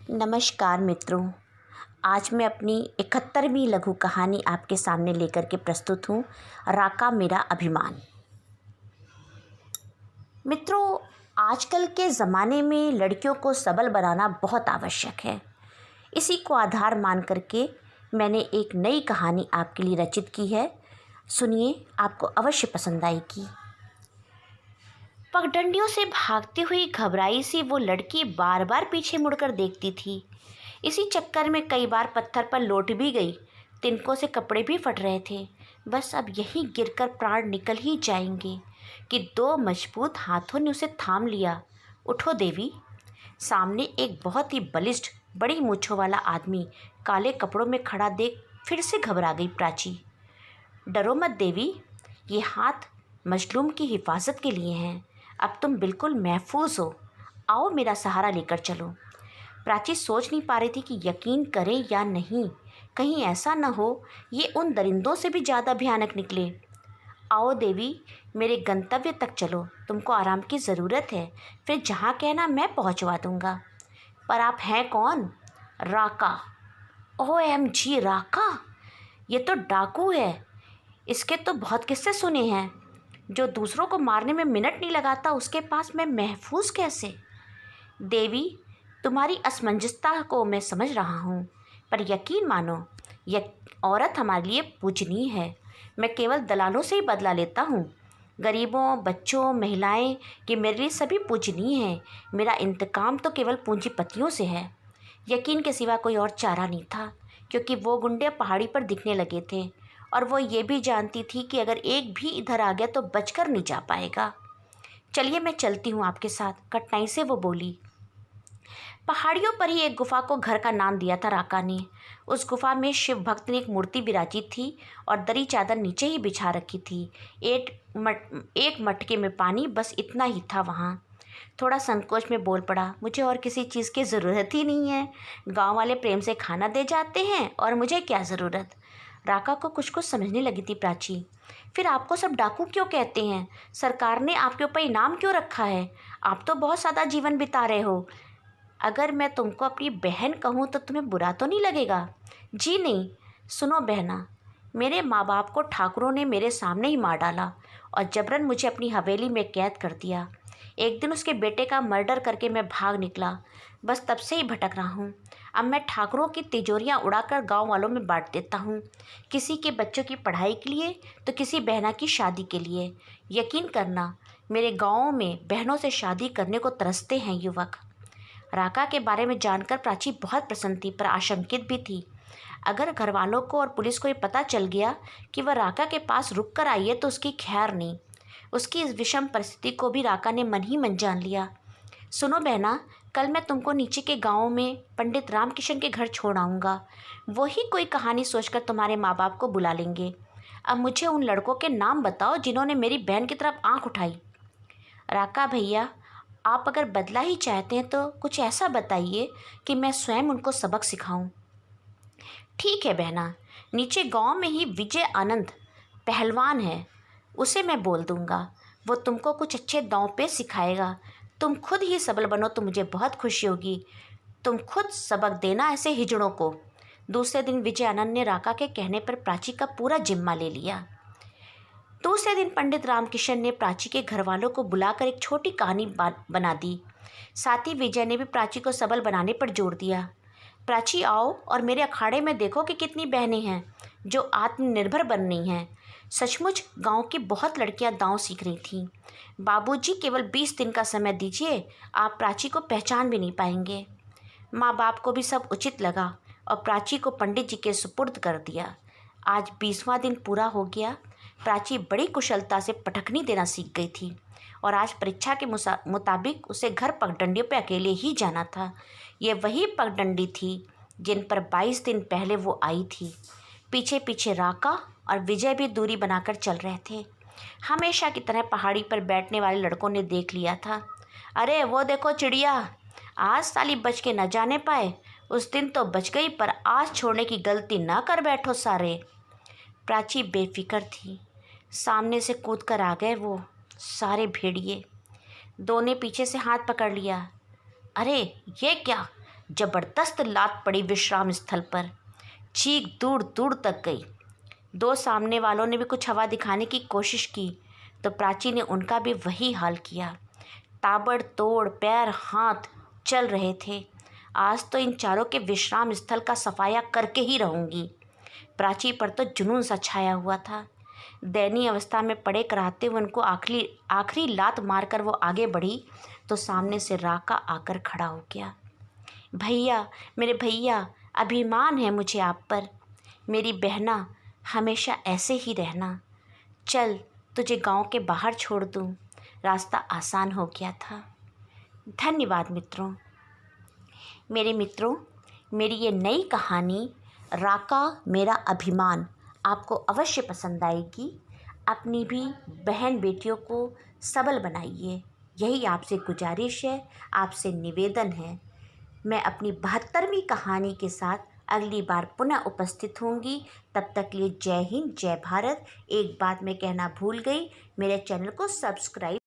नमस्कार मित्रों। आज मैं अपनी 71वीं लघु कहानी आपके सामने लेकर के प्रस्तुत हूँ, राका मेरा अभिमान। मित्रों, आजकल के ज़माने में लड़कियों को सबल बनाना बहुत आवश्यक है। इसी को आधार मान करके मैंने एक नई कहानी आपके लिए रचित की है। सुनिए, आपको अवश्य पसंद आएगी। पगडंडियों से भागती हुई घबराई सी वो लड़की बार बार पीछे मुड़कर देखती थी। इसी चक्कर में कई बार पत्थर पर लौट भी गई। तिनकों से कपड़े भी फट रहे थे। बस अब यहीं गिरकर प्राण निकल ही जाएंगे कि दो मजबूत हाथों ने उसे थाम लिया। उठो देवी। सामने एक बहुत ही बलिष्ठ बड़ी मूंछों वाला आदमी काले कपड़ों में खड़ा देख फिर से घबरा गई प्राची। डरो मत देवी, ये हाथ मजलूम की हिफाजत के लिए हैं। अब तुम बिल्कुल महफूज हो। आओ, मेरा सहारा लेकर चलो। प्राची सोच नहीं पा रही थी कि यकीन करे या नहीं। कहीं ऐसा न हो ये उन दरिंदों से भी ज़्यादा भयानक निकले। आओ देवी, मेरे गंतव्य तक चलो। तुमको आराम की ज़रूरत है, फिर जहाँ कहना मैं पहुँचवा दूँगा। पर आप हैं कौन? राका। OMG, राका! ये तो डाकू है। इसके तो बहुत किस्से सुने हैं। जो दूसरों को मारने में मिनट नहीं लगाता, उसके पास मैं महफूज कैसे? देवी, तुम्हारी असमंजसता को मैं समझ रहा हूँ, पर यकीन मानो, यह औरत हमारे लिए पूजनीय है। मैं केवल दलालों से ही बदला लेता हूँ। गरीबों, बच्चों, महिलाएं, ये मेरे लिए सभी पूजनीय हैं। मेरा इंतकाम तो केवल पूंजीपतियों से है। यकीन के सिवा कोई और चारा नहीं था, क्योंकि वो गुंडे पहाड़ी पर दिखने लगे थे और वो ये भी जानती थी कि अगर एक भी इधर आ गया तो बचकर नहीं जा पाएगा। चलिए, मैं चलती हूँ आपके साथ, कठिनाई से वो बोली। पहाड़ियों पर ही एक गुफा को घर का नाम दिया था राका ने। उस गुफा में शिव भक्त ने एक मूर्ति विराजित थी और दरी चादर नीचे ही बिछा रखी थी। एक मटके में पानी, बस इतना ही था वहाँ। थोड़ा संकोच में बोल पड़ा, मुझे और किसी चीज़ की ज़रूरत ही नहीं है। गांव वाले प्रेम से खाना दे जाते हैं और मुझे क्या ज़रूरत। राका को कुछ कुछ समझने लगी थी प्राची। फिर आपको सब डाकू क्यों कहते हैं? सरकार ने आपके ऊपर इनाम क्यों रखा है? आप तो बहुत सादा जीवन बिता रहे हो। अगर मैं तुमको अपनी बहन कहूँ तो तुम्हें बुरा तो नहीं लगेगा? जी नहीं। सुनो बहना, मेरे माँ बाप को ठाकुरों ने मेरे सामने ही मार डाला और जबरन मुझे अपनी हवेली में कैद कर दिया। एक दिन उसके बेटे का मर्डर करके मैं भाग निकला। बस तब से ही भटक रहा हूँ। अब मैं ठाकुरों की तिजोरियाँ उड़ाकर गांव वालों में बांट देता हूँ, किसी के बच्चों की पढ़ाई के लिए तो किसी बहना की शादी के लिए। यकीन करना, मेरे गाँव में बहनों से शादी करने को तरसते हैं युवक। राका के बारे में जानकर प्राची बहुत प्रसन्न थी, पर आशंकित भी थी। अगर घर वालों को और पुलिस को ये पता चल गया कि वह राका के पास रुक कर आई है तो उसकी खैर नहीं। उसकी इस विषम परिस्थिति को भी राका ने मन ही मन जान लिया। सुनो बहना, कल मैं तुमको नीचे के गांव में पंडित रामकिशन के घर छोड़ आऊँगा। वही कोई कहानी सोचकर तुम्हारे माँ बाप को बुला लेंगे। अब मुझे उन लड़कों के नाम बताओ जिन्होंने मेरी बहन की तरफ आँख उठाई। राका भैया, आप अगर बदला ही चाहते हैं तो कुछ ऐसा बताइए कि मैं स्वयं उनको सबक सिखाऊं। ठीक है बहना, नीचे गांव में ही विजय आनंद पहलवान है, उसे मैं बोल दूंगा। वो तुमको कुछ अच्छे दांव पे सिखाएगा। तुम खुद ही सबल बनो तो मुझे बहुत खुशी होगी। तुम खुद सबक देना ऐसे हिजड़ों को। दूसरे दिन विजय आनंद ने राका के कहने पर प्राची का पूरा जिम्मा ले लिया। दूसरे दिन पंडित रामकिशन ने प्राची के घर वालों को बुलाकर एक छोटी कहानी बना दी। साथ ही विजय ने भी प्राची को सबल बनाने पर जोर दिया। प्राची, आओ और मेरे अखाड़े में देखो कि कितनी बहनें हैं जो आत्मनिर्भर बन रही हैं। सचमुच गांव की बहुत लड़कियां दांव सीख रही थीं। बाबूजी, केवल 20 दिन का समय दीजिए, आप प्राची को पहचान भी नहीं पाएंगे। माँ बाप को भी सब उचित लगा और प्राची को पंडित जी के सुपुर्द कर दिया। आज 20वां दिन पूरा हो गया। प्राची बड़ी कुशलता से पटखनी देना सीख गई थी और आज परीक्षा के मुताबिक उसे घर पगडंडियों पे अकेले ही जाना था। ये वही पगडंडी थी जिन पर 22 दिन पहले वो आई थी। पीछे पीछे राका और विजय भी दूरी बनाकर चल रहे थे। हमेशा की तरह पहाड़ी पर बैठने वाले लड़कों ने देख लिया था। अरे वो देखो चिड़िया, आज साली बच के न जाने पाए। उस दिन तो बच गई, पर आज छोड़ने की गलती ना कर बैठो सारे। प्राची बेफिक्र थी। सामने से कूद कर आ गए वो सारे भेड़िए। दो ने पीछे से हाथ पकड़ लिया। अरे ये क्या, जबरदस्त लात पड़ी विश्राम स्थल पर। चीख दूर दूर तक गई। दो सामने वालों ने भी कुछ हवा दिखाने की कोशिश की तो प्राची ने उनका भी वही हाल किया। ताबड़तोड़ पैर हाथ चल रहे थे। आज तो इन चारों के विश्राम स्थल का सफाया करके ही रहूंगी। प्राची पर तो जुनून सा छाया हुआ था। दयनीय अवस्था में पड़े कराहते हुए उनको आखिरी लात मारकर वो आगे बढ़ी तो सामने से राका आकर खड़ा हो गया। भैया, मेरे भैया, अभिमान है मुझे आप पर। मेरी बहना, हमेशा ऐसे ही रहना। चल, तुझे गांव के बाहर छोड़ दूं। रास्ता आसान हो गया था। धन्यवाद मित्रों। मेरे मित्रों, मेरी ये नई कहानी राका मेरा अभिमान आपको अवश्य पसंद आएगी। अपनी भी बहन बेटियों को सबल बनाइए, यही आपसे गुजारिश है, आपसे निवेदन है। मैं अपनी 72वीं कहानी के साथ अगली बार पुनः उपस्थित होंगी। तब तक के लिए जय हिंद, जय भारत। एक बात मैं कहना भूल गई, मेरे चैनल को सब्सक्राइब